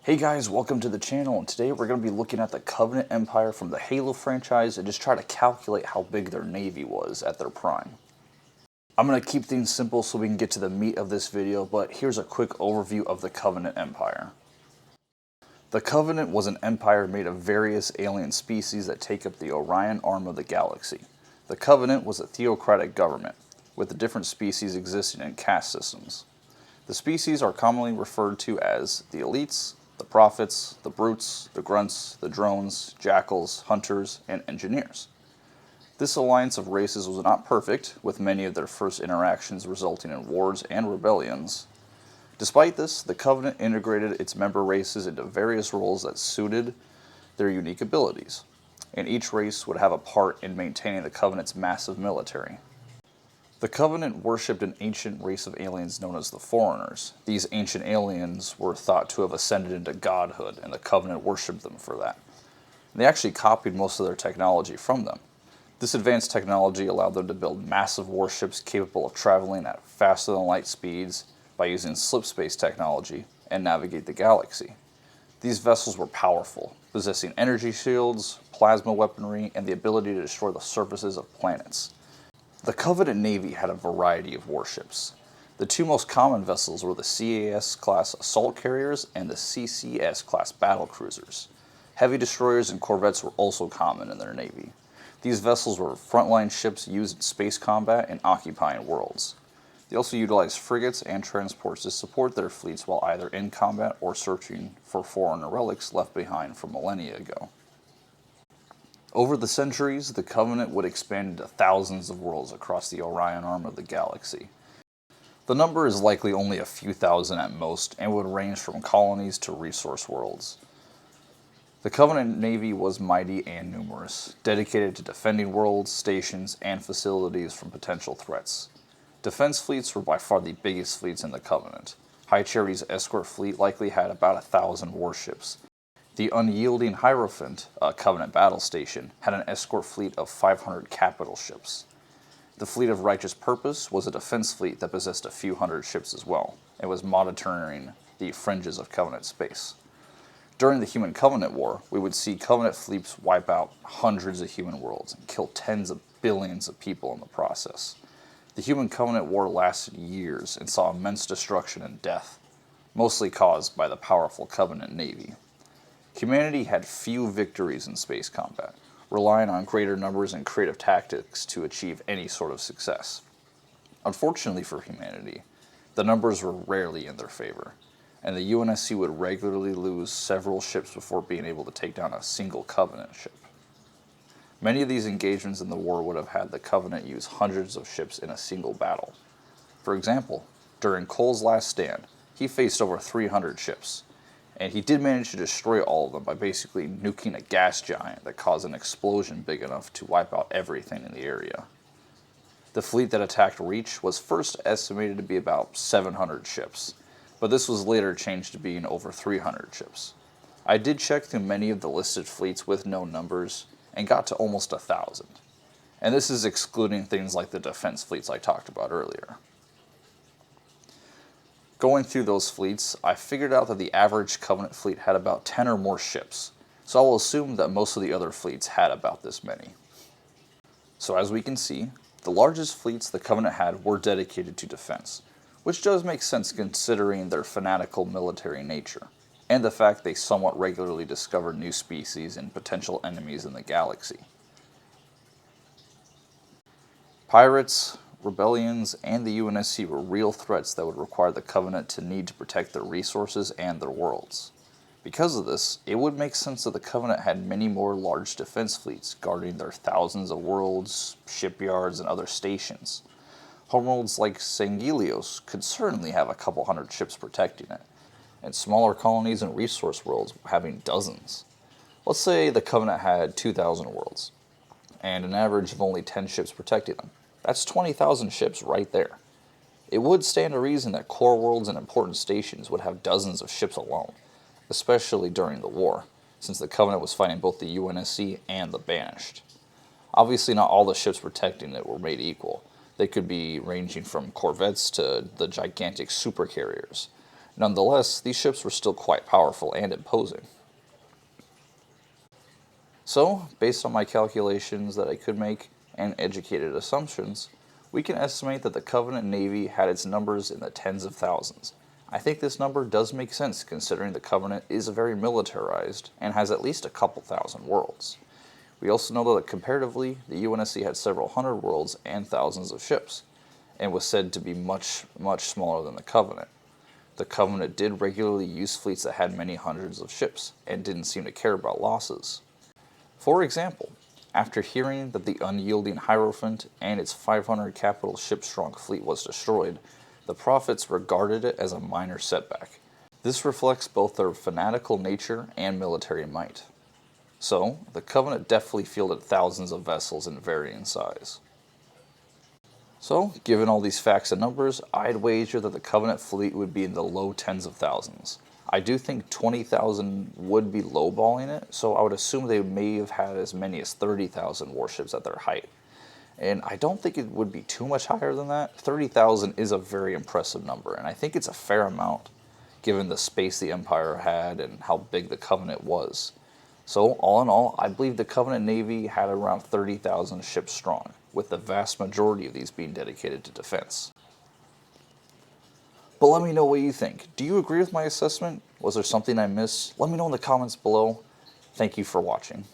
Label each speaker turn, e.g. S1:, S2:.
S1: Hey guys, welcome to the channel, and today we're going to be looking at the Covenant Empire from the Halo franchise and just try to calculate how big their navy was at their prime. I'm going to keep things simple so we can get to the meat of this video, but here's a quick overview of the Covenant Empire. The Covenant was an empire made of various alien species that take up the Orion arm of the galaxy. The Covenant was a theocratic government, with the different species existing in caste systems. The species are commonly referred to as the elites, the prophets, the brutes, the grunts, the drones, jackals, hunters, and engineers. This alliance of races was not perfect, with many of their first interactions resulting in wars and rebellions. Despite this, the Covenant integrated its member races into various roles that suited their unique abilities, and each race would have a part in maintaining the Covenant's massive military. The Covenant worshipped an ancient race of aliens known as the Foreigners. These ancient aliens were thought to have ascended into godhood, and the Covenant worshipped them for that. They actually copied most of their technology from them. This advanced technology allowed them to build massive warships capable of traveling at faster than light speeds by using slipspace technology and navigate the galaxy. These vessels were powerful, possessing energy shields, plasma weaponry, and the ability to destroy the surfaces of planets. The Covenant Navy had a variety of warships. The two most common vessels were the CAS-class assault carriers and the CCS-class battle cruisers. Heavy destroyers and corvettes were also common in their navy. These vessels were frontline ships used in space combat and occupying worlds. They also utilized frigates and transports to support their fleets while either in combat or searching for foreign relics left behind from millennia ago. Over the centuries, the Covenant would expand into thousands of worlds across the Orion arm of the galaxy. The number is likely only a few thousand at most and would range from colonies to resource worlds. The Covenant Navy was mighty and numerous, dedicated to defending worlds, stations, and facilities from potential threats. Defense fleets were by far the biggest fleets in the Covenant. High Charity's escort fleet likely had about 1,000 warships. The unyielding Hierophant, a Covenant battle station, had an escort fleet of 500 capital ships. The Fleet of Righteous Purpose was a defense fleet that possessed a few hundred ships as well, and was monitoring the fringes of Covenant space. During the Human Covenant War, we would see Covenant fleets wipe out hundreds of human worlds and kill tens of billions of people in the process. The Human Covenant War lasted years and saw immense destruction and death, mostly caused by the powerful Covenant Navy. Humanity had few victories in space combat, relying on greater numbers and creative tactics to achieve any sort of success. Unfortunately for humanity, the numbers were rarely in their favor, and the UNSC would regularly lose several ships before being able to take down a single Covenant ship. Many of these engagements in the war would have had the Covenant use hundreds of ships in a single battle. For example, during Cole's last stand, he faced over 300 ships, and he did manage to destroy all of them by basically nuking a gas giant that caused an explosion big enough to wipe out everything in the area. The fleet that attacked Reach was first estimated to be about 700 ships, but this was later changed to being over 300 ships. I did check through many of the listed fleets with known numbers, and got to almost 1,000. And this is excluding things like the defense fleets I talked about earlier. Going through those fleets, I figured out that the average Covenant fleet had about 10 or more ships, so I will assume that most of the other fleets had about this many. So as we can see, the largest fleets the Covenant had were dedicated to defense, which does make sense considering their fanatical military nature, and the fact they somewhat regularly discovered new species and potential enemies in the galaxy. Pirates, rebellions, and the UNSC were real threats that would require the Covenant to need to protect their resources and their worlds. Because of this, it would make sense that the Covenant had many more large defense fleets guarding their thousands of worlds, shipyards, and other stations. Homeworlds like Sangelios could certainly have a couple hundred ships protecting it, and smaller colonies and resource worlds having dozens. Let's say the Covenant had 2,000 worlds, and an average of only 10 ships protecting them. That's 20,000 ships right there. It would stand to reason that core worlds and important stations would have dozens of ships alone, especially during the war, since the Covenant was fighting both the UNSC and the Banished. Obviously not all the ships protecting it were made equal. They could be ranging from corvettes to the gigantic supercarriers. Nonetheless, these ships were still quite powerful and imposing. So, based on my calculations that I could make and educated assumptions, we can estimate that the Covenant Navy had its numbers in the tens of thousands. I think this number does make sense considering the Covenant is very militarized and has at least a couple thousand worlds. We also know that comparatively, the UNSC had several hundred worlds and thousands of ships, and was said to be much, much smaller than the Covenant. The Covenant did regularly use fleets that had many hundreds of ships, and didn't seem to care about losses. For example, after hearing that the unyielding Hierophant and its 500 capital ship-strong fleet was destroyed, the prophets regarded it as a minor setback. This reflects both their fanatical nature and military might. So, the Covenant definitely fielded thousands of vessels in varying size. So, given all these facts and numbers, I'd wager that the Covenant fleet would be in the low tens of thousands. I do think 20,000 would be lowballing it, so I would assume they may have had as many as 30,000 warships at their height. And I don't think it would be too much higher than that. 30,000 is a very impressive number, and I think it's a fair amount given the space the Empire had and how big the Covenant was. So, all in all, I believe the Covenant Navy had around 30,000 ships strong, with the vast majority of these being dedicated to defense. But let me know what you think. Do you agree with my assessment? Was there something I missed? Let me know in the comments below. Thank you for watching.